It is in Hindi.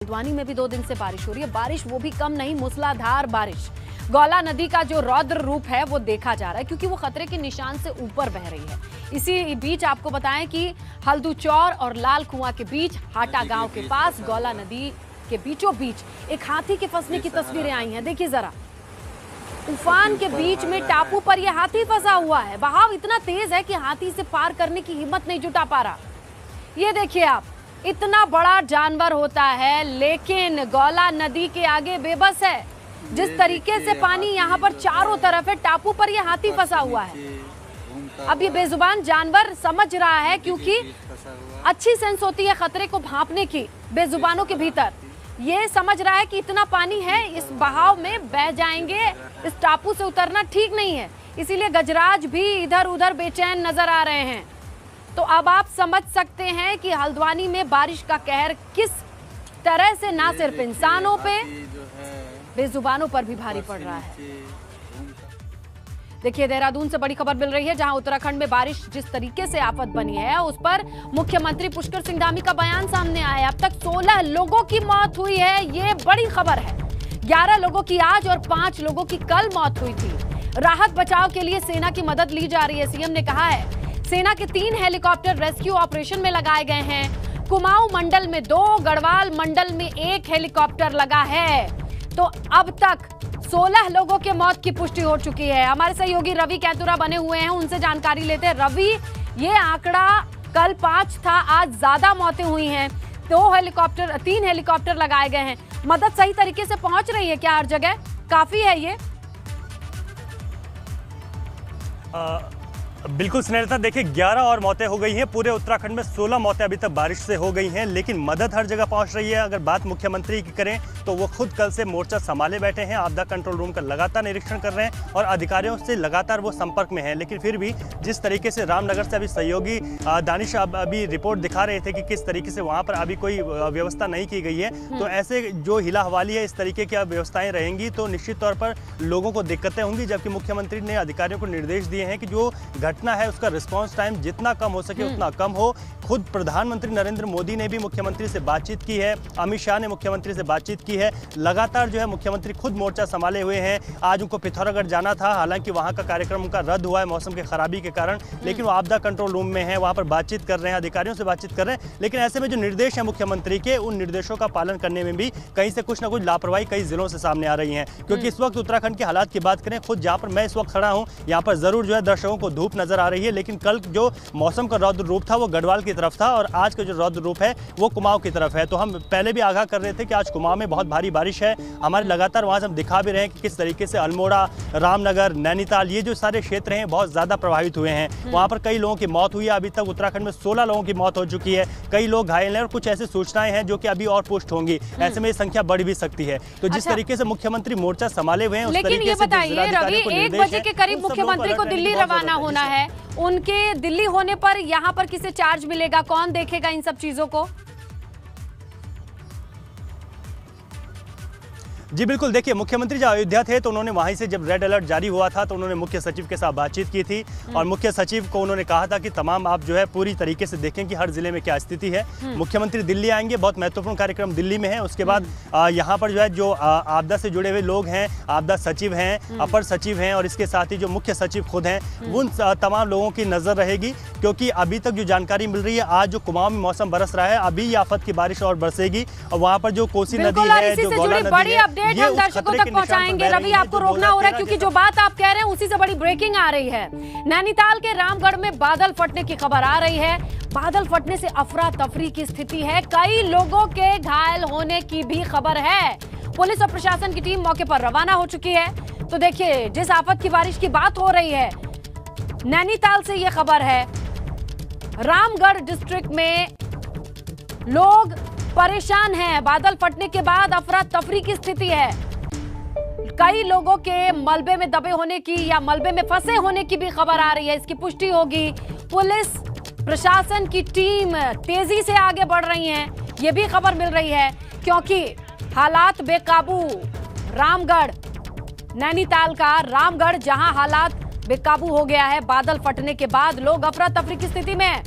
हल्द्वानी में भी 2 दिन से बारिश हो रही है। बारिश वो भी कम नहीं, मूसलाधार बारिश। गौला नदी का जो रौद्र रूप है वो देखा जा रहा है क्योंकि वो खतरे के निशान से ऊपर बह रही है। इसी बीच आपको बताएं कि हल्दूचौर और लाल कुआं के बीच हाटा गांव के पास गौला नदी के बीचों बीच एक हाथी के फंसने की तस्वीरें आई हैं। देखिए जरा, उफान के बीच में टापू पर यह हाथी फंसा हुआ है। बहाव इतना तेज है कि हाथी से पार करने की हिम्मत नहीं जुटा पा रहा। ये देखिए आप, इतना बड़ा जानवर होता है लेकिन गौला नदी के आगे बेबस है। जिस तरीके से पानी यहाँ पर चारों तरफ है, टापू पर यह हाथी फंसा हुआ है। अब ये बेजुबान जानवर समझ रहा है क्योंकि अच्छी सेंस होती है खतरे को भांपने की बेजुबानों के भीतर। ये समझ रहा है कि इतना पानी है, इस बहाव में बह जाएंगे, इस टापू से उतरना ठीक नहीं है। इसीलिए गजराज भी इधर उधर बेचैन नजर आ रहे हैं। तो अब आप समझ सकते हैं कि हल्द्वानी में बारिश का कहर किस तरह से ना सिर्फ इंसानों पे, बेजुबानों पर भी भारी पड़ रहा है। देखिए, देहरादून से बड़ी खबर मिल रही है जहां उत्तराखंड में बारिश जिस तरीके से आफत बनी है उस पर मुख्यमंत्री पुष्कर सिंह धामी का बयान सामने आया है। अब तक 16 लोगों की मौत हुई है, ये बड़ी खबर है। 11 लोगों की आज और 5 लोगों की कल मौत हुई थी। राहत बचाव के लिए सेना की मदद ली जा रही है। सीएम ने कहा है सेना के 3 हेलीकॉप्टर रेस्क्यू ऑपरेशन में लगाए गए हैं। कुमाऊं मंडल में 2, गढ़वाल मंडल में 1 हेलीकॉप्टर लगा है। तो अब तक 16 लोगों के मौत की पुष्टि हो चुकी है। हमारे सहयोगी रवि कैतुरा बने हुए हैं, उनसे जानकारी लेते हैं। रवि, ये आंकड़ा कल 5 था, आज ज्यादा मौतें हुई हैं। 3 हेलीकॉप्टर लगाए गए हैं। मदद सही तरीके से पहुंच रही है क्या हर जगह? काफी है ये? बिल्कुल स्नेहलता, देखिए 11 और मौतें हो गई हैं। पूरे उत्तराखंड में 16 मौतें अभी तक बारिश से हो गई हैं, लेकिन मदद हर जगह पहुंच रही है। अगर बात मुख्यमंत्री की करें तो वो खुद कल से मोर्चा संभाले बैठे हैं, आपदा कंट्रोल रूम का लगातार निरीक्षण कर रहे हैं और अधिकारियों से लगातार वो संपर्क में हैं। लेकिन फिर भी जिस तरीके से रामनगर से अभी सहयोगी दानिश अभी रिपोर्ट दिखा रहे थे कि किस तरीके से वहाँ पर अभी कोई व्यवस्था नहीं की गई है, तो ऐसे जो हिला हवाली है इस तरीके की व्यवस्थाएं रहेंगी तो निश्चित तौर पर लोगों को दिक्कतें होंगी। जबकि मुख्यमंत्री ने अधिकारियों को निर्देश दिए हैं कि जो घटना है उसका रिस्पांस टाइम जितना कम हो सके उतना कम हो। खुद प्रधानमंत्री नरेंद्र मोदी ने भी मुख्यमंत्री से बातचीत की है, अमित शाह ने मुख्यमंत्री से बातचीत की है। लगातार जो है मुख्यमंत्री खुद मोर्चा संभाले हुए हैं। आज उनको पिथौरागढ़ जाना था, हालांकि वहां का कार्यक्रम उनका रद्द हुआ है मौसम के खराबी के कारण, लेकिन वो आपदा कंट्रोल रूम में है, वहां पर बातचीत कर रहे हैं, अधिकारियों से बातचीत कर रहे हैं। लेकिन ऐसे में जो निर्देश है मुख्यमंत्री के, उन निर्देशों का पालन करने में भी कहीं से कुछ ना कुछ लापरवाही कई जिलों से सामने आ रही है। क्योंकि इस वक्त उत्तराखंड के हालात की बात करें, खुद जहाँ पर मैं इस वक्त खड़ा हूँ यहाँ पर जरूर जो है दर्शकों को धूप नजर आ रही है, लेकिन कल जो मौसम का रौद्र रूप था वो गढ़वाल की तरफ था और आज का जो रौद्र रूप है वो कुमाऊं की तरफ है। तो हम पहले भी आगाह कर रहे थे कि आज कुमाऊं में बहुत भारी बारिश है। हमारे लगातार वहां से हम दिखा भी रहे हैं कि किस तरीके से अल्मोड़ा, रामनगर, नैनीताल, ये जो सारे क्षेत्र हैं बहुत ज्यादा प्रभावित हुए हैं। वहां पर कई लोगों की मौत हुई है। अभी तक उत्तराखंड में 16 लोगों की मौत हो चुकी है, कई लोग घायल हैं और कुछ ऐसी सूचनाएं हैं जो कि अभी और पुष्ट होंगी। ऐसे में ये संख्या बढ़ भी सकती है। तो जिस तरीके से मुख्यमंत्री मोर्चा संभाले हुए हैं उस तरीके से 1 बजे के करीब मुख्यमंत्री को दिल्ली रवाना होना है। उनके दिल्ली होने पर यहाँ पर किसे चार्ज मिलेगा, कौन देखेगा इन सब चीजों को? जी बिल्कुल, देखिए मुख्यमंत्री जब अयोध्या थे तो उन्होंने वहीं से जब रेड अलर्ट जारी हुआ था तो उन्होंने मुख्य सचिव के साथ बातचीत की थी और मुख्य सचिव को उन्होंने कहा था कि तमाम आप जो है पूरी तरीके से देखें कि हर जिले में क्या स्थिति है। मुख्यमंत्री दिल्ली आएंगे, बहुत महत्वपूर्ण कार्यक्रम दिल्ली में है। उसके बाद यहाँ पर जो है जो आपदा से जुड़े हुए लोग हैं, आपदा सचिव हैं, अपर सचिव हैं और इसके साथ ही जो मुख्य सचिव खुद हैं, उन तमाम लोगों की नजर रहेगी। क्योंकि अभी तक जो जानकारी मिल रही है, आज जो कुमाऊं में मौसम बरस रहा है, अभी ये आफत की बारिश और बरसेगी और वहाँ पर जो कोसी नदी है, जो गौला नदी है, हम दर्शकों तक पहुंचाएंगे। रवि, आपको रोकना हो रहा है क्योंकि जो बात आप कह रहे हैं उसी से बड़ी ब्रेकिंग आ रही है। नैनीताल के रामगढ़ में बादल फटने की खबर आ रही है। बादल फटने से अफरा तफरी की स्थिति है, कई लोगों के घायल होने की भी खबर है। पुलिस और प्रशासन की टीम मौके पर रवाना हो चुकी है। तो देखिए, जिस आफत की बारिश की बात हो रही है, नैनीताल से यह खबर है, रामगढ़ डिस्ट्रिक्ट में लोग परेशान हैं। बादल फटने के बाद अफरा तफरी की स्थिति है। कई लोगों के मलबे में दबे होने की या मलबे में फंसे होने की भी खबर आ रही है, इसकी पुष्टि होगी। पुलिस प्रशासन की टीम तेजी से आगे बढ़ रही है, ये भी खबर मिल रही है क्योंकि हालात बेकाबू। रामगढ़, नैनीताल का रामगढ़, जहां हालात बेकाबू हो गया है बादल फटने के बाद, लोग अफरा तफरी की स्थिति में हैं।